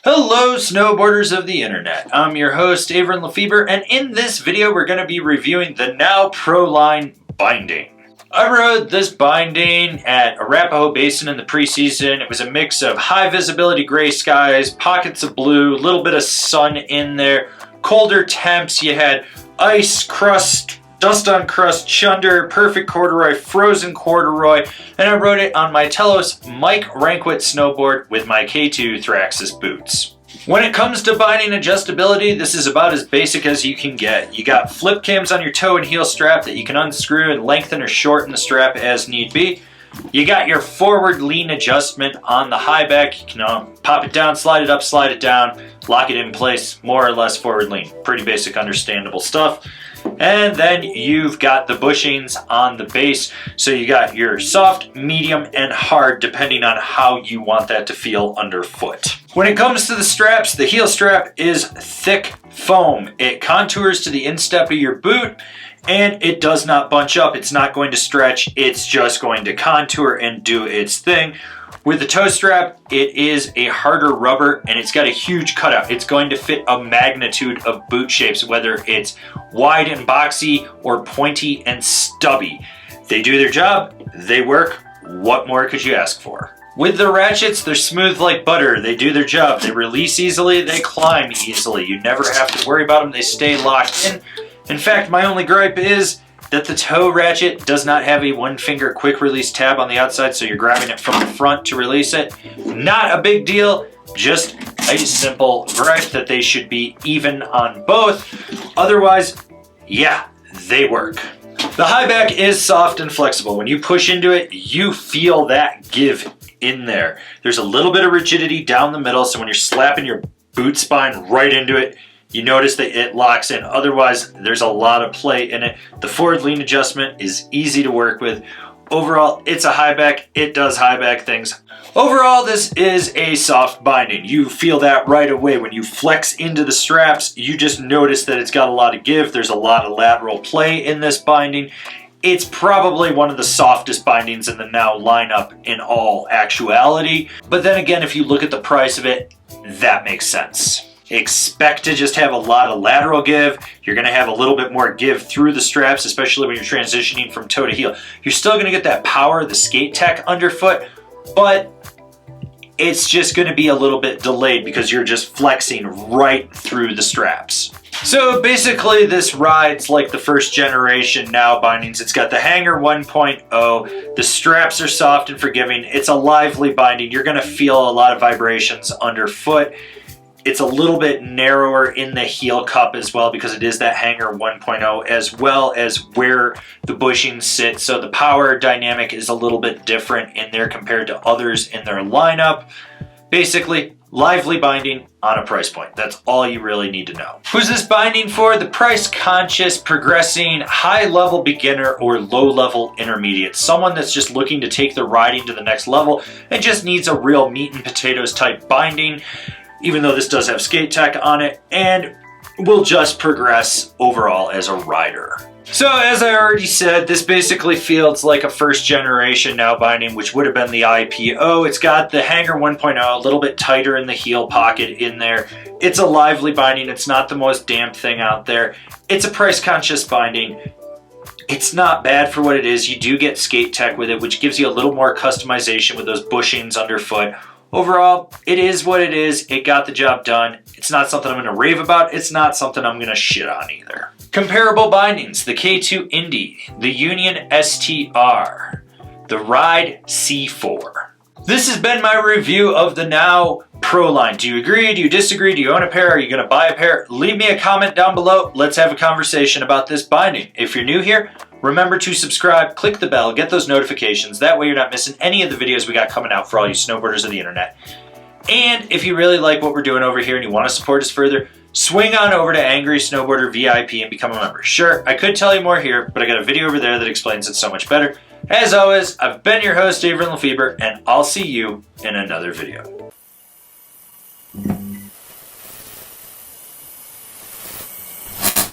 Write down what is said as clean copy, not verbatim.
Hello snowboarders of the internet, I'm your host Avran LeFeber, and in this video we're going to be reviewing the Now Pro Line binding. I rode this binding at Arapahoe Basin in the preseason. It was a mix of high visibility gray skies, pockets of blue, a little bit of sun in there, colder temps, you had ice, crust, dust on crust, chunder, perfect corduroy, frozen corduroy, and I rode it on my Telos Mike Rankwit snowboard with my K2 Thraxis boots. When it comes to binding adjustability, this is about as basic as you can get. You got flip cams on your toe and heel strap that you can unscrew and lengthen or shorten the strap as need be. You got your forward lean adjustment on the high back. You can pop it down, slide it up, slide it down, lock it in place, more or less forward lean. Pretty basic, understandable stuff. And then you've got the bushings on the base. So you got your soft, medium, and hard depending on how you want that to feel underfoot. When it comes to the straps, the heel strap is thick foam. It contours to the instep of your boot and it does not bunch up. It's not going to stretch. It's just going to contour and do its thing. With the toe strap, it is a harder rubber and it's got a huge cutout. It's going to fit a magnitude of boot shapes, whether it's wide and boxy or pointy and stubby. They do their job, they work. What more could you ask for? With the ratchets, they're smooth like butter. They do their job. They release easily, they climb easily. You never have to worry about them. They stay locked in. In fact, my only gripe is that the toe ratchet does not have a one finger quick release tab on the outside, so you're grabbing it from the front to release it. Not a big deal, just a simple gripe that they should be even on both. Otherwise, yeah, they work. The high back is soft and flexible. When you push into it, you feel that give in there. There's a little bit of rigidity down the middle, so when you're slapping your boot spine right into it, you notice that it locks in. Otherwise, there's a lot of play in it. The forward lean adjustment is easy to work with. Overall, it's a high back. It does high back things. Overall, this is a soft binding. You feel that right away. When you flex into the straps, you just notice that it's got a lot of give. There's a lot of lateral play in this binding. It's probably one of the softest bindings in the Now lineup in all actuality. But then again, if you look at the price of it, that makes sense. Expect to just have a lot of lateral give. You're going to have a little bit more give through the straps, especially when you're transitioning from toe to heel. You're still going to get that power of the skate tech underfoot, but it's just going to be a little bit delayed because you're just flexing right through the straps. So basically this rides like the first generation Now bindings. It's got the hanger 1.0. The straps are soft and forgiving. It's a lively binding. You're going to feel a lot of vibrations underfoot. It's a little bit narrower in the heel cup as well because it is that hanger 1.0, as well as where the bushings sit. So the power dynamic is a little bit different in there compared to others in their lineup. Basically, lively binding on a price point. That's all you really need to know. Who's this binding for? The price conscious, progressing, high level beginner or low level intermediate. Someone that's just looking to take the riding to the next level and just needs a real meat and potatoes type binding, even though this does have skate tech on it, and will just progress overall as a rider. So as I already said, this basically feels like a first generation Now binding, which would have been the IPO. It's got the hanger 1.0, a little bit tighter in the heel pocket in there. It's a lively binding. It's not the most damp thing out there. It's a price conscious binding. It's not bad for what it is. You do get skate tech with it, which gives you a little more customization with those bushings underfoot. Overall, it is what it is. It got the job done. It's not something I'm going to rave about. It's not something I'm going to shit on either. Comparable bindings: the K2 Indy, the Union STR, the Ride C4. This has been my review of the Now Pro line. Do you agree? Do you disagree? Do you own a pair? Are you going to buy a pair? Leave me a comment down below. Let's have a conversation about this binding. If you're new here, remember to subscribe, click the bell, get those notifications. That way you're not missing any of the videos we got coming out for all you snowboarders of the internet. And if you really like what we're doing over here and you want to support us further, swing on over to Angry Snowboarder VIP and become a member. Sure, I could tell you more here, but I got a video over there that explains it so much better. As always, I've been your host, Avran LeFeber, and I'll see you in another video.